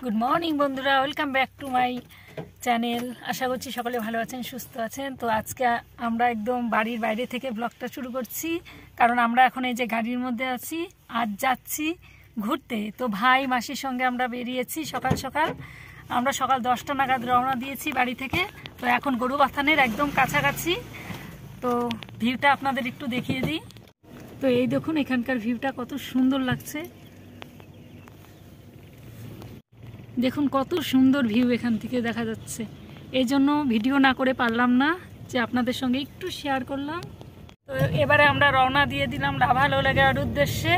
Good morning বন্ধুরা, welcome back to my channel. আশা করছি সকলে ভালো আছেন, সুস্থ আছেন। তো আজকে আমরা একদম বাড়ির বাইরে থেকে ব্লগটা শুরু করছি, কারণ আমরা এখন এই যে গাড়ির মধ্যে আছি, আজ যাচ্ছি ঘুরতে। তো ভাই মাসির সঙ্গে আমরা বেরিয়েছি সকাল সকাল। আমরা সকাল 10টা নাগাদ রওনা দিয়েছি বাড়ি থেকে। তো এখন গরুবাথানের একদম কাছাকাছি। তো ভিউটা আপনাদের একটু দেখিয়ে দিই। তো এই দেখুন এখানকার ভিউটা কত সুন্দর লাগছে। দেখুন কত সুন্দর ভিউ এখান থেকে দেখা যাচ্ছে। এই জন্য ভিডিও না করে পারলাম না, যে আপনাদের সঙ্গে একটু শেয়ার করলাম। তো এবারে আমরা রওনা দিয়ে দিলাম লাভালোলেগার উদ্দেশ্যে।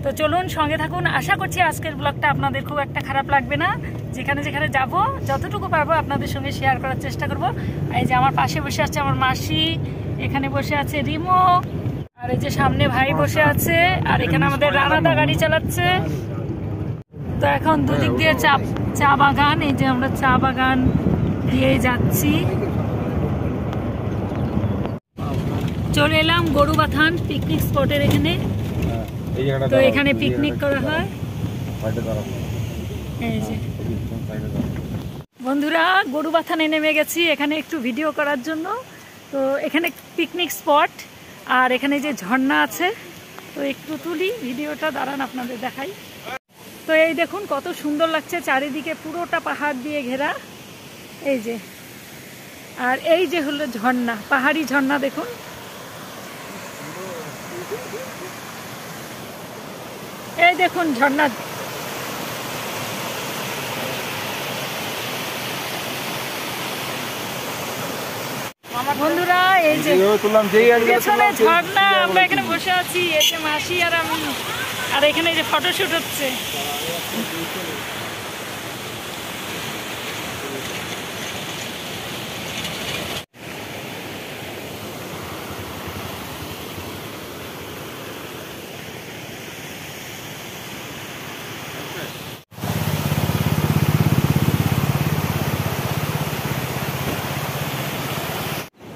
তো চলুন সঙ্গে থাকুন। আশা করছি আজকের ব্লগটা আপনাদের খুব একটা খারাপ লাগবে না। যেখানে যেখানে যাব যতটুকু পারবো আপনাদের সঙ্গে শেয়ার করার চেষ্টা করব। এই যে আমার পাশে বসে আছে আমার মাসি, এখানে বসে আছে রিমো, আর এই যে সামনে ভাই বসে আছে, আর এখানে আমাদের রানাদা গাড়ি চালাচ্ছে। তো এখন দুদিক দিয়ে চা বাগান, এই যে আমরা চা বাগান দিয়ে যাচ্ছি। চলে এলাম গরুবাথান পিকনিক স্পটের এখানে। তো এখানে পিকনিক করা হয়। এই যে বন্ধুরা গরুবাথানে নেমে গেছি এখানে একটু ভিডিও করার জন্য। তো এখানে পিকনিক স্পট, আর এখানে যে ঝর্ণা আছে, তো একটু তুলি ভিডিওটা, দাঁড়ান আপনাদের দেখাই। তো এই দেখুন কত সুন্দর লাগছে, চারিদিকে পুরোটা পাহাড় দিয়ে ঘেরা। এই যে, আর এই যে হলো ঝর্ণা, পাহাড়ি ঝর্ণা। দেখুন এই দেখুন ঝর্ণা। বন্ধুরা এই যে পেছনে ঝর্ণা, আমরা এখানে বসে আছি, এই যে মাসি আর আমি, আর এখানে যে ফটোশুট হচ্ছে।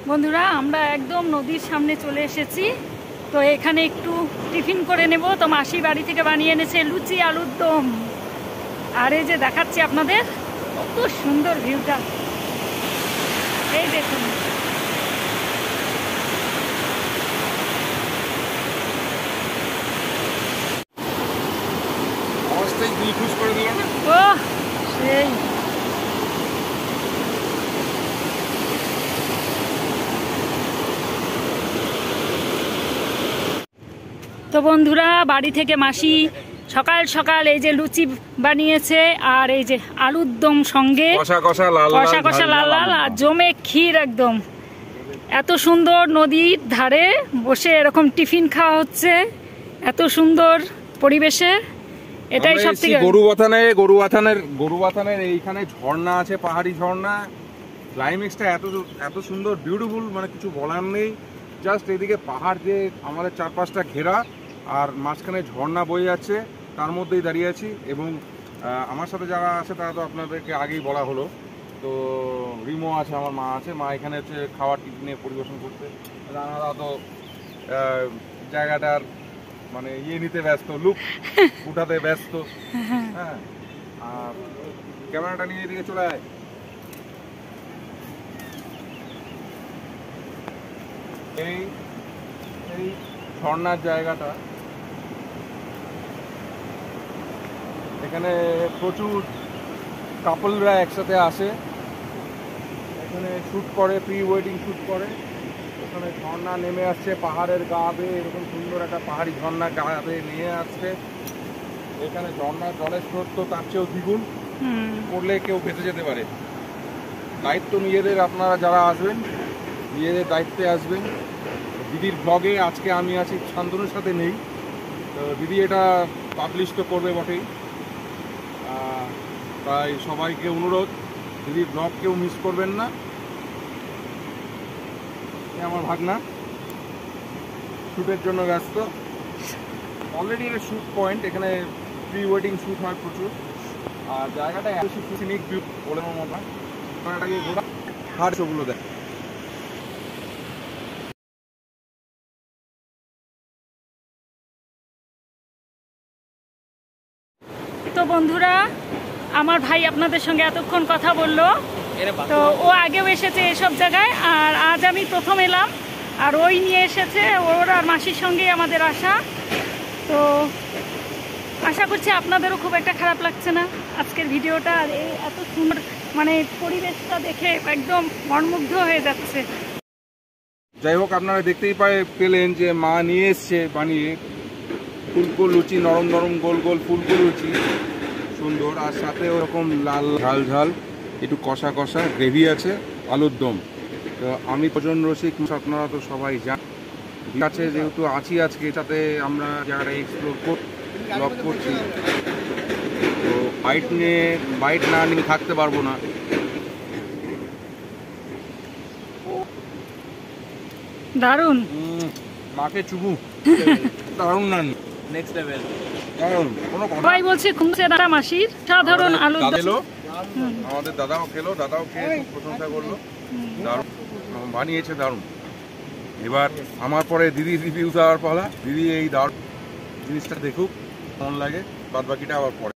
বন্ধুরা আমরা একদম নদীর সামনে চলে এসেছি। তো এখানে একটু টিফিন করে নেব। তো মাসি বাড়ি থেকে বানিয়ে এনেছে লুচি আলুর দম। আর এই যে দেখাচ্ছি আপনাদের কত সুন্দর ভিউটা, এই দেখুন। ও সেই তো বন্ধুরা বাড়ি থেকে মাসি সকাল সকাল এই যে লুচি বানিয়েছে, আর এই যে আলুর দম সঙ্গে কষা কষা লাল লাল, আর জমে ক্ষীর একদম। এত সুন্দর নদীর ধারে বসে এরকম টিফিন খাওয়া হচ্ছে এত সুন্দর পরিবেশে। এটাই সব থেকে গরুবাথানের এইখানে ঝর্ণা আছে, পাহাড়ি ঝর্ণা। ক্লাইমেক্সটা এত সুন্দর, বিউটিফুল, মানে কিছু বলার নেই। জাস্ট এদিকে পাহাড় দিয়ে আমাদের চারপাশটা ঘেরা, আর মাঝখানে ঝর্ণা বয়ে যাচ্ছে, তার মধ্যেই দাঁড়িয়ে আছি। এবং আমার সাথে যারা আছে তারা তো আপনাদেরকে আগেই বলা হলো। তো রিমো আছে, আমার মা আছে, মা এখানে হচ্ছে খাবার টিফিনে পরিবেশন করতে। রানাদা তো জায়গাটার মানে নিতে ব্যস্ত, লুক উঠাতে ব্যস্ত। হ্যাঁ, আর ক্যামেরাটা নিয়ে এদিকে চলে আয়। এই ঝর্ণার জায়গাটা, এখানে প্রচুর কাপলরা একসাথে আসে, এখানে শ্যুট করে, প্রি ওয়েডিং শ্যুট করে। এখানে ঝর্ণা নেমে আসছে পাহাড়ের গা বেয়ে, এরকম সুন্দর একটা পাহাড়ি ঝর্ণা গা বেয়ে নিয়ে আসছে। এখানে ঝর্ণার জলের স্রোত তো তার চেয়েও দ্বিগুণ, পড়লে কেউ বেঁচে যেতে পারে। দায়িত্ব নিজেদের, আপনারা যারা আসবেন নিজেদের দায়িত্বে আসবেন। দিদির ব্লগে আজকে আমি আছি, শান্তনুর সাথে নেই। তো দিদি এটা পাবলিশ তো করবে বটেই, তাই সবাইকে অনুরোধ, দিদির ব্লগ কেউ মিস করবেন না। আমার ভাগনা শ্যুটের জন্য ব্যস্ত। অলরেডি এটা শ্যুট পয়েন্ট, এখানে প্রি ওয়েডিং শ্যুট হয় প্রচুর। আর জায়গাটা এত সিনিক ভিউ বলে আমার মনে হয়। এটাকে ঘোরা হাড় সবগুলো দেয়। তো বন্ধুরা আমার ভাই আপনাদের সঙ্গে এতক্ষণ কথা বললো, তো ও আগেও এসেছে এসব জায়গায়, আর আজ আমি প্রথম এলাম, আর ওই নিয়ে এসেছে, ওর আর মাসির সঙ্গেই আমাদের আসা। তো আশা করছি আপনাদেরও খুব একটা খারাপ লাগছে না আজকের ভিডিওটা। আর এই এত সুন্দর মানে পরিবেশটা দেখে একদম মনমুগ্ধ হয়ে যাচ্ছে। যাই হোক, আপনারা দেখতেই পেলেন যে মা নিয়ে এসছে বানিয়ে ফুলকো লুচি, নরম নরম গোল গোল ফুলকো লুচি, সুন্দর। আর সাথে ওরকম লাল ঝাল ঝাল, একটু কষা কষা গ্রেভি আছে, আলুর দম। তো আমি ভোজন রসিক, আপনারা তো সবাই জান আছে, যেহেতু আছি আজকে, সাথে আমরা জায়গাটা এক্সপ্লোর করছি। তো বাইট না নিয়ে থাকতে পারবো না। দারুণ, মাকে চুবু দারুণ, না নেক্সট লেভেল দারুণ। কোনো কথা সবাই বলছে খুঁজছে দাদা মাসির সাধারণ আলু আমাদের দাদাও খেলো, দাদাও খেয়ে প্রশংসা করলো, দারুণ বানিয়েছে, দারুণ। এবার আমার পরে দিদি রিভিউ দেওয়ার পালা। দিদি এই দারুণ জিনিসটা দেখুক, কেমন লাগে, বাদ বাকিটা আবার পরে।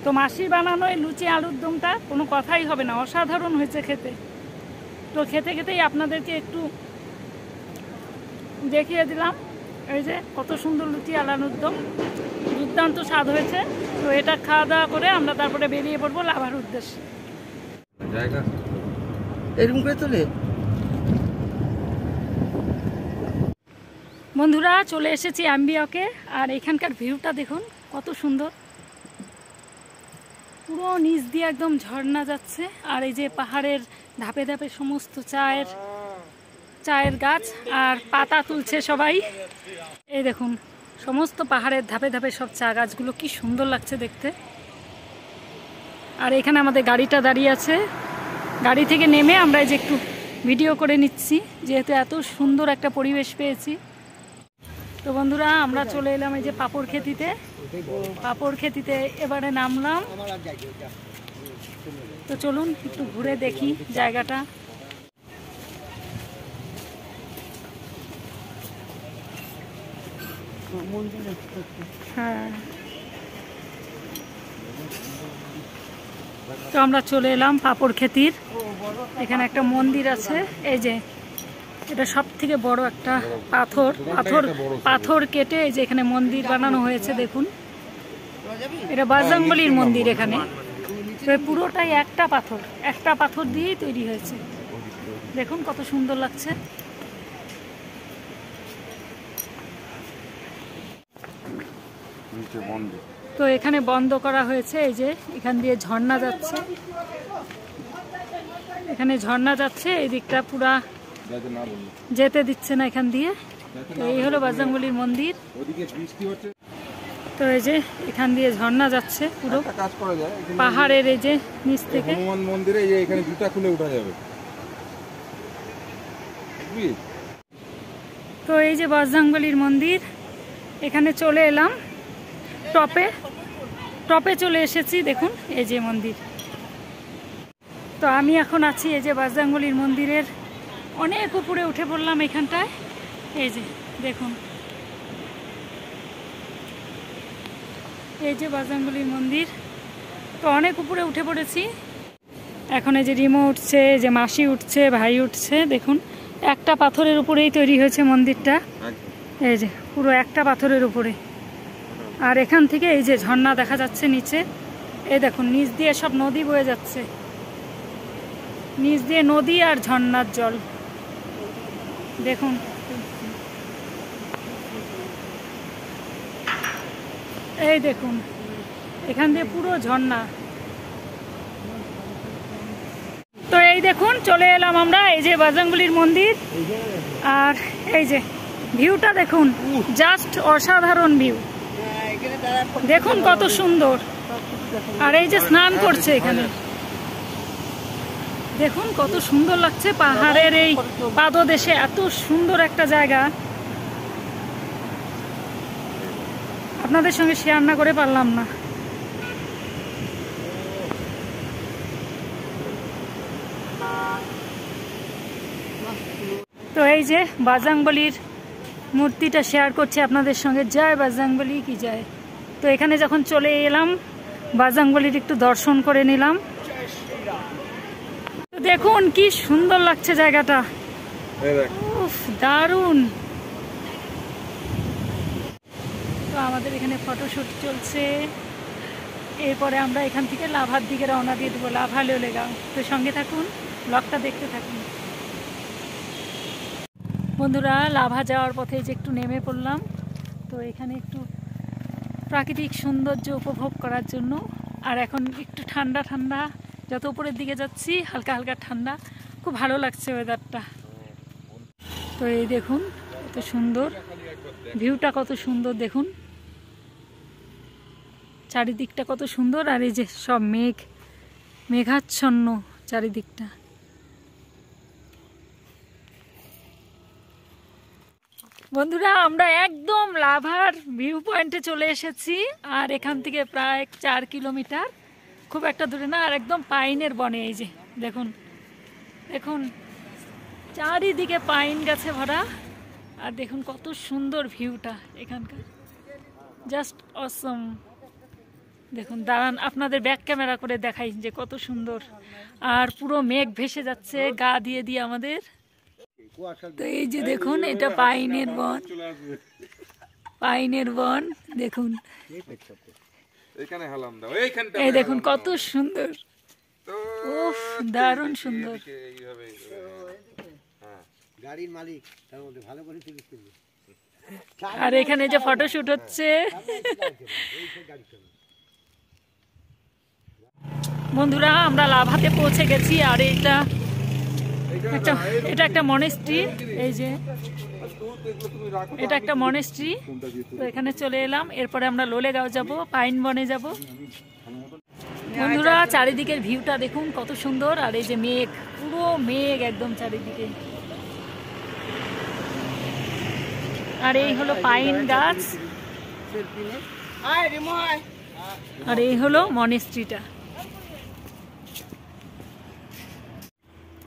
তো মাসির বানানো এই লুচি আলুর দমটা কোনো কথাই হবে না, অসাধারণ হয়েছে খেতে। তো খেতে খেতেই আপনাদেরকে একটু দেখিয়ে দিলাম এই যে কত সুন্দর লুচি আলুর দম, দুর্দান্ত স্বাদ হয়েছে। তো এটা খাওয়া দাওয়া করে আমরা তারপরে বেরিয়ে পড়বো লাভার উদ্দেশ্যে। জায়গা এরকম করে তোলে। বন্ধুরা চলে এসেছি আম্বিয়াকে, আর এখানকার ভিউটা দেখুন কত সুন্দর, পুরো নিচ দিয়ে একদম ঝর্ণা যাচ্ছে। আর এই যে পাহাড়ের ধাপে ধাপে সমস্ত চায়ের গাছ, আর পাতা তুলছে সবাই। এই দেখুন সমস্ত পাহাড়ের ধাপে ধাপে সব চা গাছগুলো, কি সুন্দর লাগছে দেখতে। আর এখানে আমাদের গাড়িটা দাঁড়িয়ে আছে, গাড়ি থেকে নেমে আমরা এই যে একটু ভিডিও করে নিচ্ছি, যেহেতু এত সুন্দর একটা পরিবেশ পেয়েছি। তো বন্ধুরা আমরা চলে এলাম এই যে পাপড় খেতিতে এবারে নামলাম। তো চলুন একটু ঘুরে দেখি জায়গাটা। হ্যাঁ, তো আমরা চলে এলাম পাপড় খেতির। এখানে একটা মন্দির আছে, এই যে এটা সব থেকে বড় একটা পাথর কেটে এই যে এখানে মন্দির বানানো হয়েছে। দেখুন এটা বজরংবলীর মন্দির। এখানে পুরোটাই একটা পাথর দিয়েই তৈরি হয়েছে। দেখুন কত সুন্দর লাগছে। তো এখানে বন্ধ করা হয়েছে, এই যে এখান দিয়ে ঝর্ণা যাচ্ছে, এখানে ঝর্ণা যাচ্ছে, এই দিকটা পুরা যেতে দিচ্ছে না এখান দিয়ে। তো এই হলো বজরংবলীর মন্দির। তো এই যে এখান দিয়ে ঝর্ণা যাচ্ছে পুরো পাহাড়ের এই যে নিচ থেকে। হনুমান মন্দিরে এখানে জুতা খুলে উঠা যাবে। তো এই যে বজরংবলীর মন্দির, এখানে চলে এলাম টপে চলে এসেছি। দেখুন এই যে মন্দির। তো আমি এখন আছি এই যে বজরংবলীর মন্দিরের অনেক উপরে উঠে পড়লাম এখানটায়। এই যে দেখুন এই যে বজরংবলীর মন্দির। তো অনেক উপরে উঠে পড়েছি এখন। এই যে রিমো উঠছে, যে মাসি উঠছে, ভাই উঠছে। দেখুন একটা পাথরের উপরেই তৈরি হয়েছে মন্দিরটা, এই যে পুরো একটা পাথরের উপরে। আর এখান থেকে এই যে ঝর্ণা দেখা যাচ্ছে নিচে। এই দেখুন নিচ দিয়ে সব নদী বয়ে যাচ্ছে, নিচ দিয়ে নদী আর ঝর্ণার জল। দেখুন এই দেখুন এখান দিয়ে পুরো ঝর্ণা। তো এই দেখুন চলে এলাম আমরা এই যে বজরংবলীর মন্দির। আর এই যে ভিউটা দেখুন, জাস্ট অসাধারণ ভিউ। দেখুন কত সুন্দর। আর এই যে স্নান করছে এখানে, দেখুন কত সুন্দর লাগছে। পাহাড়ের এই পাদদেশে এত সুন্দর একটা জায়গা আপনাদের সঙ্গে শেয়ার না করে পারলাম না। তো এই যে বাজরাংবলীর মূর্তিটা শেয়ার করছি আপনাদের সঙ্গে। জয় বাজরাংবলী কি জয়। তো এখানে যখন চলে এলাম বাজরাংবলীর একটু দর্শন করে নিলাম। তো দেখুন কি সুন্দর লাগছে জায়গাটা, উফ দারুণ। তো আমাদের এখানে ফটোশুট চলছে। এরপরে আমরা এখান থেকে লাভার দিকে রওনা দিয়ে দেবো, লাভা লোলেগাঁও। তো সঙ্গে থাকুন, ব্লগটা দেখতে থাকুন বন্ধুরা। লাভা যাওয়ার পথে যে একটু নেমে পড়লাম। তো এখানে একটু প্রাকৃতিক সৌন্দর্য উপভোগ করার জন্য। আর এখন একটু ঠান্ডা ঠান্ডা, যত উপরের দিকে যাচ্ছি হালকা হালকা ঠান্ডা, খুব ভালো লাগছে ওয়েদারটা। তো এই দেখুন কত সুন্দর ভিউটা, কত সুন্দর দেখুন, চারিদিকটা কত সুন্দর। আর এই যে সব মেঘাচ্ছন্ন চারিদিকটা। বন্ধুরা আমরা একদম লাভার ভিউ পয়েন্টে চলে এসেছি। আর এখান থেকে প্রায় 4 কিলোমিটার, খুব একটা দূরে না। আর একদম পাইনের বনে, এই যে দেখুন দেখুন চারিদিকে পাইন গাছে ভরা। আর দেখুন কত সুন্দর ভিউটা এখানকার, জাস্ট অসম। দেখুন দাঁড়ান আপনাদের ব্যাক ক্যামেরা করে দেখাই যে কত সুন্দর। আর পুরো মেঘ ভেসে যাচ্ছে গা দিয়ে দিয়ে আমাদের। তো এই যে দেখুন এটা পাইনের বন, পাইনের বন দেখুন। এই দেখুন কত সুন্দর, উফ দারুণ সুন্দর। গাড়ির মালিক তার মধ্যে ভালো করে আর এখানে যে ফটোশুট হচ্ছে। বন্ধুরা আমরা লাভাতে পৌঁছে গেছি। আর এটা একটা মনেস্ট্রি, এই যে এটা একটা মনেস্ট্রি। তো এখানে চলে এলাম। এরপরে আমরা লোলেগাঁও যাব, পাইন বনে যাব। বন্ধুরা চারিদিকের ভিউটা দেখুন কত সুন্দর। আর এই যে মেঘ, পুরো মেঘ একদম চারিদিকে। আর এই হলো পাইন গাছ, আর এই হলো মনেস্ট্রিটা।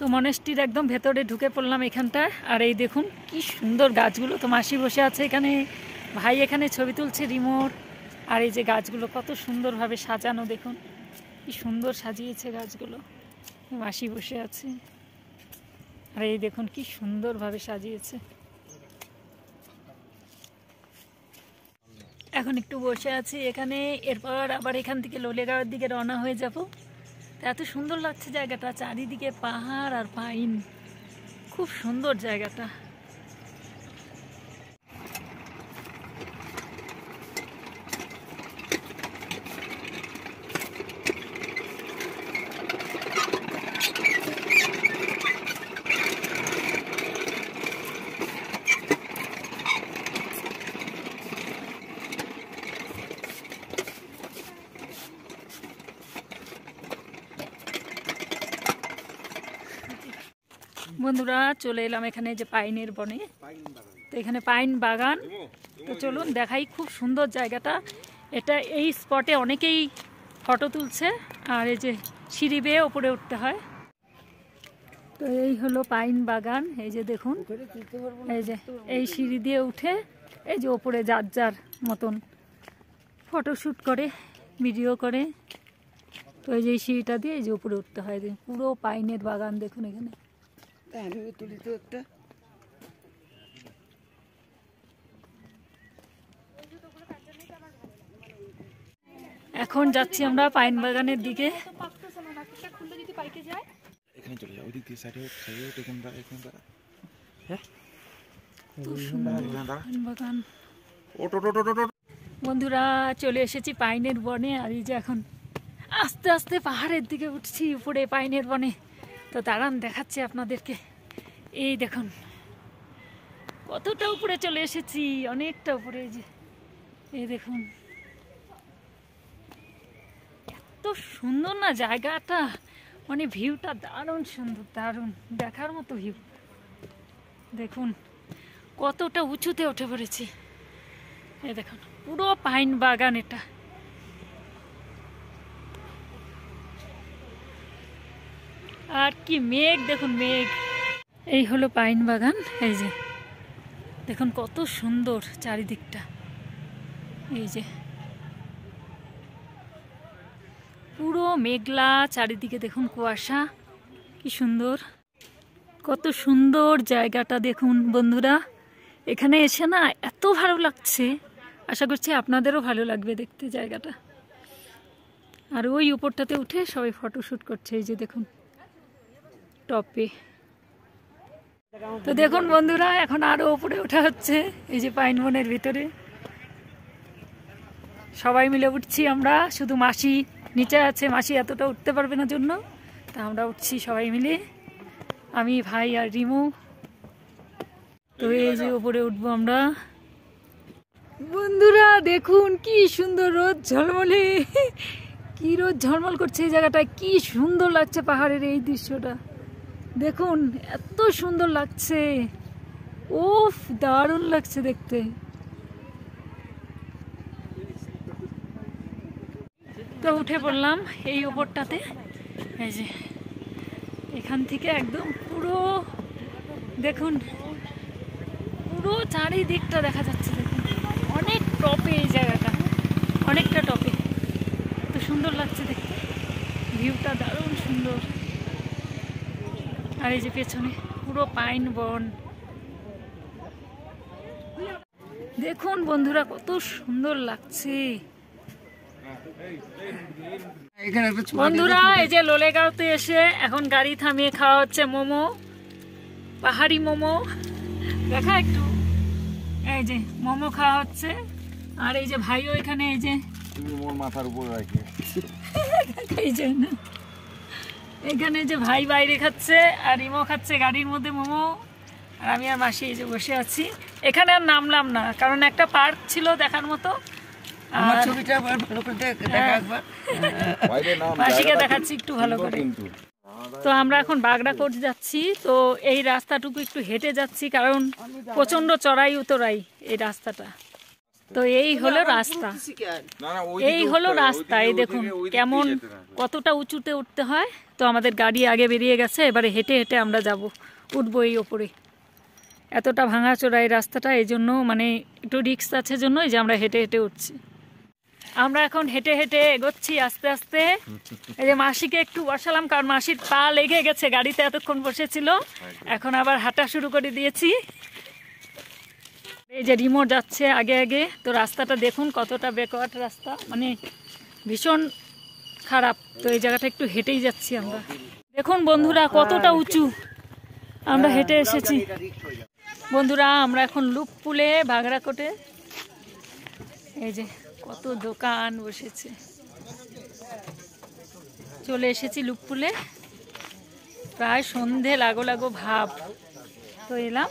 তো মনেস্ট্রির একদম ভেতরে ঢুকে পড়লাম এখানটায়। আর এই দেখুন কি সুন্দর গাছগুলো। তো মাসি বসে আছে এখানে, ভাই এখানে ছবি তুলছে রিমোট। আর এই যে গাছগুলো কত সুন্দরভাবে সাজানো, দেখুন কি সুন্দর সাজিয়েছে গাছগুলো। মাসি বসে আছে। আর এই দেখুন কি সুন্দরভাবে সাজিয়েছে। এখন একটু বসে আছি এখানে। এরপর আবার এখান থেকে লোলেগাঁওয়ের দিকে রওনা হয়ে যাব। এত সুন্দর লাগছে জায়গাটা, চারিদিকে পাহাড় আর পাইন, খুব সুন্দর জায়গাটা। বন্ধুরা চলে এলাম এখানে যে পাইনের বনে। তো এখানে পাইন বাগান। তো চলুন দেখাই, খুব সুন্দর জায়গাটা। এটা এই স্পটে অনেকেই ফটো তুলছে। আর এই যে সিঁড়ি বেয়ে ওপরে উঠতে হয়। তো এই হলো পাইন বাগান, এই যে দেখুন, এই যে এই সিঁড়ি দিয়ে উঠে এই যে ওপরে যার যার মতন ফটোশ্যুট করে, ভিডিও করে। তো এই যে এই সিঁড়িটা দিয়ে এই যে উপরে উঠতে হয়। পুরো পাইনের বাগান দেখুন এখানে। এখন যাচ্ছি আমরা পাইন বাগানের দিকে। বন্ধুরা চলে এসেছি পাইনের বনে। আর এই যে এখন আস্তে আস্তে পাহাড়ের দিকে উঠছি, উপরে পাইনের বনে। তো দাঁড়ান দেখাচ্ছি আপনাদেরকে। এই দেখুন কতটা উপরে চলে এসেছি, অনেকটা উপরে। এই যে এই দেখুন এত সুন্দর না জায়গাটা, মানে ভিউটা দারুণ সুন্দর, দারুণ দেখার মতো ভিউ। দেখুন কতটা উঁচুতে উঠে পড়েছি। এই দেখুন পুরো পাইন বাগান এটা। আর কি মেঘ দেখুন, মেঘ। এই হলো পাইন বাগান। এই যে দেখুন কত সুন্দর চারিদিকটা। এই যে পুরো মেঘলা, চারিদিকে দেখুন কুয়াশা, কি সুন্দর, কত সুন্দর জায়গাটা দেখুন বন্ধুরা। এখানে এসে না এত ভালো লাগছে, আশা করছি আপনাদেরও ভালো লাগবে দেখতে জায়গাটা। আর ওই উপরটাতে উঠে সবাই ফটোশ্যুট করছে, এই যে দেখুন টপে। তো দেখুন বন্ধুরা, এখন আরো উপরে ওঠা হচ্ছে, এই যে পাইন বনের ভিতরে সবাই মিলে উঠছি আমরা। শুধু মাসি নিচে আছে, মাসি এতটা উঠতে পারবে না জন্য, তা আমরা উঠছি সবাই মিলে, আমি, ভাই আর রিমু। তো এই যে উপরে উঠবো আমরা। বন্ধুরা দেখুন কি সুন্দর রোদ ঝলমলে, কি রোদ ঝলমল করছে এই জায়গাটায়, কি সুন্দর লাগছে পাহাড়ের এই দৃশ্যটা দেখুন, এত সুন্দর লাগছে, উফ দারুণ লাগছে দেখতে। তো উঠে পড়লাম এই উপরটাতে। এই যে এখান থেকে একদম পুরো দেখুন, পুরো চারিদিকটা দেখা যাচ্ছে দেখুন, অনেক টপে এই জায়গাটা, অনেকটা টপে, এত সুন্দর লাগছে দেখতে, ভিউটা দারুণ সুন্দর। আর এই যে পেছনে পুরো পাইন বন দেখুন বন্ধুরা, কত সুন্দর লাগছে বন্ধুরা। এই যে লোলেগাঁওতে এসে এখন গাড়ি থামিয়ে খাওয়া হচ্ছে মোমো, পাহাড়ি মোমো, দেখা একটু। এই যে মোমো খাওয়া হচ্ছে, আর এই যে ভাইও এখানে, এই যে মাথার উপর রাখি, এই যে এখানে যে ভাই বাইরে খাচ্ছে আর ইমো খাচ্ছে গাড়ির মধ্যে মোমো, আর আমি আর মাসি এই যে বসে আছি। এখানে আর নামলাম না, কারণ একটা পার্ক ছিল দেখার মতো, মাসিকে দেখাচ্ছি একটু ভালো করে। তো আমরা এখন বাগড়াকোট যাচ্ছি, তো এই রাস্তাটুকু একটু হেঁটে যাচ্ছি, কারণ প্রচন্ড চড়াই উতরাই এই রাস্তাটা। তো এই হলো রাস্তা, এই হলো রাস্তা, এই দেখুন কেমন কতটা উঁচুতে উঠতে হয়। তো আমাদের গাড়ি আগে বেরিয়ে গেছে, এবারে হেঁটে হেঁটে আমরা যাব, উঠবো এই ওপরে। এতটা ভাঙাচোরা এই রাস্তাটা, এই জন্য মানে একটু রিস্ক আছে জন্য এই যে আমরা হেঁটে হেঁটে উঠছি। আমরা এখন হেঁটে হেঁটে এগোচ্ছি আস্তে আস্তে। এই যে মাসিকে একটু বসালাম, কারণ মাসির পা লেগে গেছে, গাড়িতে এতক্ষণ বসেছিল, এখন আবার হাঁটা শুরু করে দিয়েছি। এই যে রিমো যাচ্ছে আগে আগে। তো রাস্তাটা দেখুন কতটা ব্যাকওয়ার্ড রাস্তা, মানে ভীষণ খারাপ। তো এই জায়গাটা একটু হেঁটেই যাচ্ছি আমরা। দেখুন বন্ধুরা কতটা উঁচু, আমরা হেঁটে এসেছি বন্ধুরা। আমরা এখন লুপপুলে বাগড়াকোটে, এই যে কত দোকান বসেছে, চলে এসেছি লুপপুলে, প্রায় সন্ধে লাগো লাগো ভাব। তো এলাম,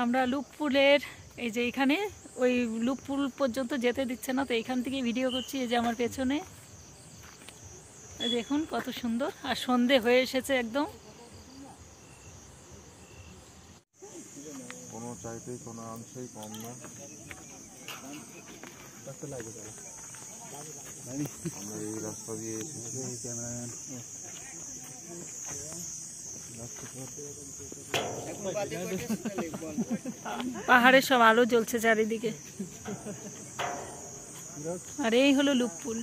আমরা লুপপুলের এই যে এখানে, ওই লুপপুল পর্যন্ত যেতে দিচ্ছে না, তো এইখান থেকে ভিডিও করছি। এই যে আমার পেছনে দেখুন কত সুন্দর, আর সন্ধে হয়ে এসেছে একদম। কোনো চাইতেই কোনো অংশেই কম না। আমরা এই রাস্তা দিয়ে এসেছি। পাহাড়ের সব আলো জ্বলছে চারিদিকে, আর এই হলো লুপপুল।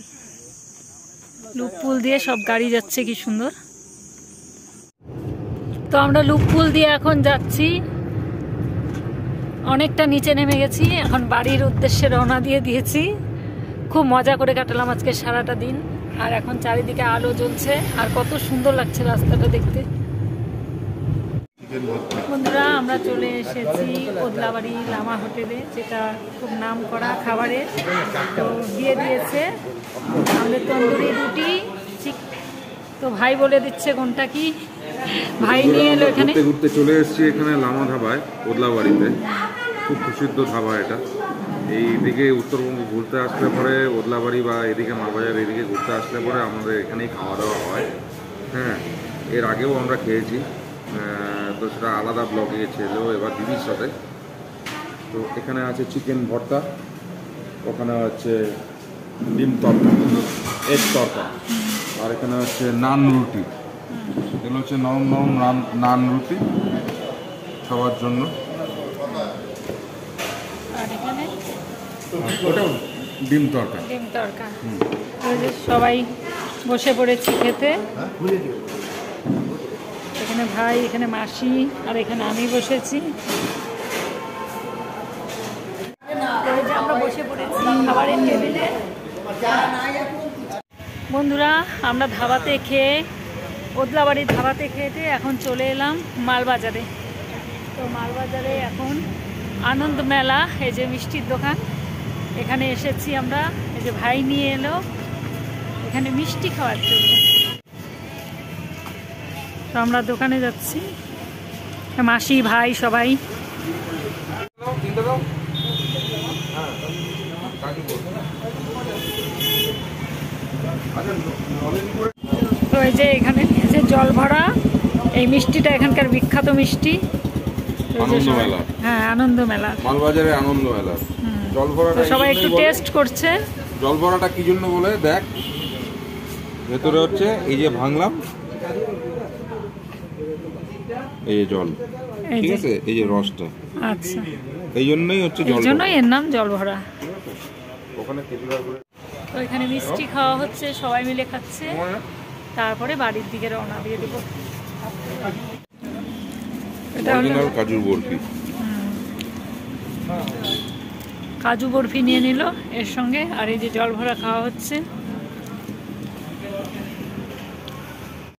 লুপপুল দিয়ে সব গাড়ি যাচ্ছে, কি সুন্দর। তো আমরা লুপপুল দিয়ে এখন যাচ্ছি, অনেকটা নিচে নেমে গেছি, এখন বাড়ির উদ্দেশ্যে রওনা দিয়ে দিয়েছি। খুব মজা করে কাটালাম আজকে সারাটা দিন, আর এখন চারিদিকে আলো জ্বলছে আর কত সুন্দর লাগছে রাস্তাটা দেখতে। বন্ধুরা আমরা চলে এসেছি ওদলাবাড়ি লামা হোটেলে, যেটা খুব নাম করা খাবারের। তো দিয়ে দিয়েছে আমাদের তন্দুরি রুটি। তো ভাই বলে দিচ্ছে কোনটা কি, ভাই নিয়ে এলো এখানে। ঘুরতে ঘুরতে চলে এসেছি এখানে লামা ধাবায়, ওদলাবাড়িতে। খুব প্রসিদ্ধ ধাবা এটা। এইদিকে উত্তরবঙ্গ ঘুরতে আসলে পরে ওদলাবাড়ি বা এদিকে মালবাজার এদিকে ঘুরতে আসলে পরে আমাদের এখানেই খাওয়া দাওয়া হয়। হ্যাঁ, এর আগেও আমরা খেয়েছি, তো সেটা আলাদা ব্লগে ছিল, এবার দিদির সাথে। তো এখানে আছে চিকেন ভর্তা, ওখানে হচ্ছে ডিম তরকা, এগ তরকা, আর এখানে হচ্ছে নান রুটি। এগুলো হচ্ছে নরম নরম নান রুটি সবার জন্য। আর এখানে ওটাও ডিম তরকা। ডিম তরকা। সবাই বসে পড়েছি খেতে। এখানে ভাই, এখানে মাসি, আর এখানে আমি বসেছি। আমরা বসে পড়েছি খাবারের টেবিলে। বন্ধুরা আমরা ধাবাতে খেয়ে, ওদলাবাড়ির ধাবাতে খেয়ে এখন চলে এলাম মালবাজারে। তো মালবাজারে এখন আনন্দ মেলা, এই যে মিষ্টির দোকান, এখানে এসেছি আমরা। এই যে ভাই নিয়ে এলো এখানে মিষ্টি খাওয়ার জন্য। তো আমরা দোকানে যাচ্ছি, মাসি ভাই সবাই। তো এই যে এখানে যে জল ভরা, এই মিষ্টিটা এখানকার বিখ্যাত মিষ্টি। আনন্দ মেলা। হ্যাঁ, আনন্দ মেলা, মালবাজারে আনন্দ মেলা। জল ভরাটা সবাই একটু টেস্ট করছে। জল ভরাটা কি জন্য বলে দেখ, ভেতরে হচ্ছে এই যে ভাঙলাম, এই যে জল, ঠিক আছে, এই যে রসটা, আচ্ছা, এই জন্যই হচ্ছে জল, এই জন্যই এর নাম জল ভরা। ওখানে তো এখানে মিষ্টি খাওয়া হচ্ছে, সবাই মিলে খাচ্ছে, তারপরে বাড়ির দিকে রওনা দিয়ে দেবো। এটা হলো কাজুর বরফি। কাজু বরফি নিয়ে নিল এর সঙ্গে, আর এই যে জল ভরা খাওয়া হচ্ছে।